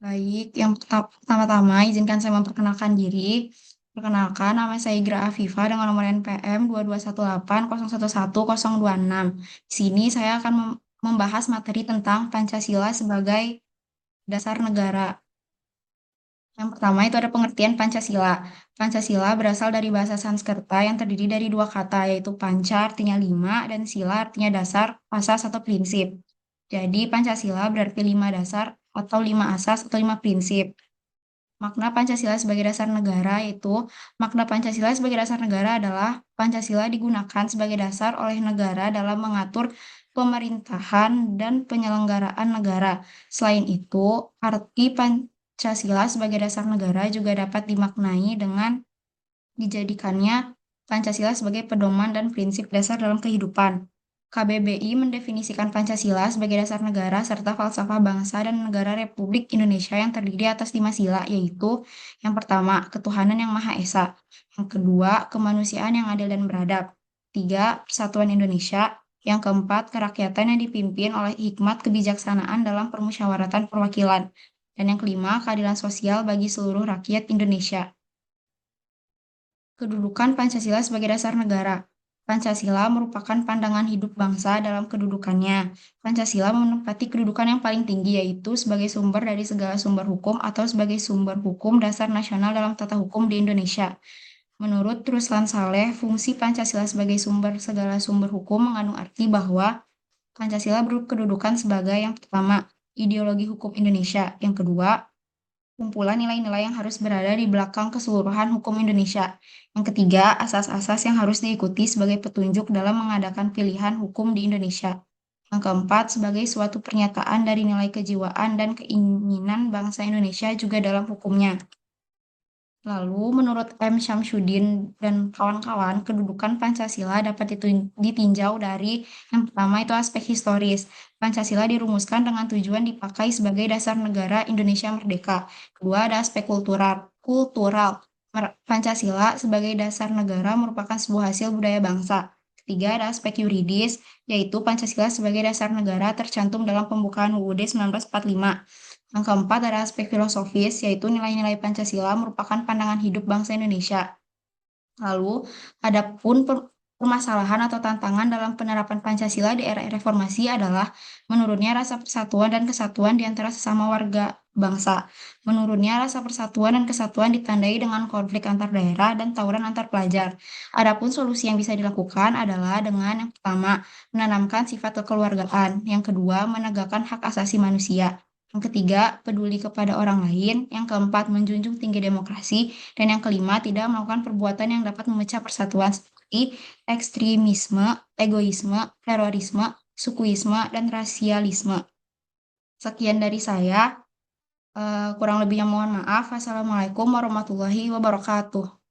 Baik, yang pertama-tama izinkan saya memperkenalkan diri. Perkenalkan, nama saya Igra Afifa dengan nomor NPM 2218011026. Di sini saya akan membahas materi tentang Pancasila sebagai dasar negara. Yang pertama itu ada pengertian Pancasila. Pancasila berasal dari bahasa Sanskerta yang terdiri dari dua kata, yaitu panca artinya lima dan sila artinya dasar, asas atau prinsip. Jadi Pancasila berarti lima dasar atau lima asas atau lima prinsip. Makna Pancasila sebagai dasar negara yaitu makna Pancasila sebagai dasar negara adalah Pancasila digunakan sebagai dasar oleh negara dalam mengatur pemerintahan dan penyelenggaraan negara. Selain itu, arti Pancasila sebagai dasar negara juga dapat dimaknai dengan dijadikannya Pancasila sebagai pedoman dan prinsip dasar dalam kehidupan. KBBI mendefinisikan Pancasila sebagai dasar negara serta falsafah bangsa dan negara Republik Indonesia yang terdiri atas 5 sila, yaitu yang pertama, ketuhanan yang Maha Esa. Yang kedua, kemanusiaan yang adil dan beradab. Tiga, persatuan Indonesia. Yang keempat, kerakyatan yang dipimpin oleh hikmat kebijaksanaan dalam permusyawaratan perwakilan. Dan yang kelima, keadilan sosial bagi seluruh rakyat Indonesia. Kedudukan Pancasila sebagai dasar negara. Pancasila merupakan pandangan hidup bangsa dalam kedudukannya. Pancasila menempati kedudukan yang paling tinggi, yaitu sebagai sumber dari segala sumber hukum atau sebagai sumber hukum dasar nasional dalam tata hukum di Indonesia. Menurut Ruslan Saleh, fungsi Pancasila sebagai sumber segala sumber hukum mengandung arti bahwa Pancasila berkedudukan sebagai yang pertama, ideologi hukum Indonesia. Yang kedua, kumpulan nilai-nilai yang harus berada di belakang keseluruhan hukum Indonesia. Yang ketiga, asas-asas yang harus diikuti sebagai petunjuk dalam mengadakan pilihan hukum di Indonesia. Yang keempat, sebagai suatu pernyataan dari nilai kejiwaan dan keinginan bangsa Indonesia juga dalam hukumnya. Lalu, menurut M. Syamsuddin dan kawan-kawan, kedudukan Pancasila dapat ditinjau dari yang pertama itu aspek historis. Pancasila dirumuskan dengan tujuan dipakai sebagai dasar negara Indonesia merdeka. Kedua, ada aspek kultural. Pancasila sebagai dasar negara merupakan sebuah hasil budaya bangsa. Ketiga, ada aspek yuridis, yaitu Pancasila sebagai dasar negara tercantum dalam pembukaan UUD 1945. Yang keempat ada aspek filosofis, yaitu nilai-nilai Pancasila merupakan pandangan hidup bangsa Indonesia. Lalu, adapun permasalahan atau tantangan dalam penerapan Pancasila di era reformasi adalah menurunnya rasa persatuan dan kesatuan di antara sesama warga bangsa. Menurunnya rasa persatuan dan kesatuan ditandai dengan konflik antar daerah dan tawuran antar pelajar. Adapun solusi yang bisa dilakukan adalah dengan yang pertama, menanamkan sifat kekeluargaan. Yang kedua, menegakkan hak asasi manusia. Yang ketiga, peduli kepada orang lain. Yang keempat, menjunjung tinggi demokrasi. Dan yang kelima, tidak melakukan perbuatan yang dapat memecah persatuan seperti ekstremisme, egoisme, terorisme, sukuisme, dan rasialisme. Sekian dari saya. Kurang lebihnya mohon maaf. Assalamualaikum warahmatullahi wabarakatuh.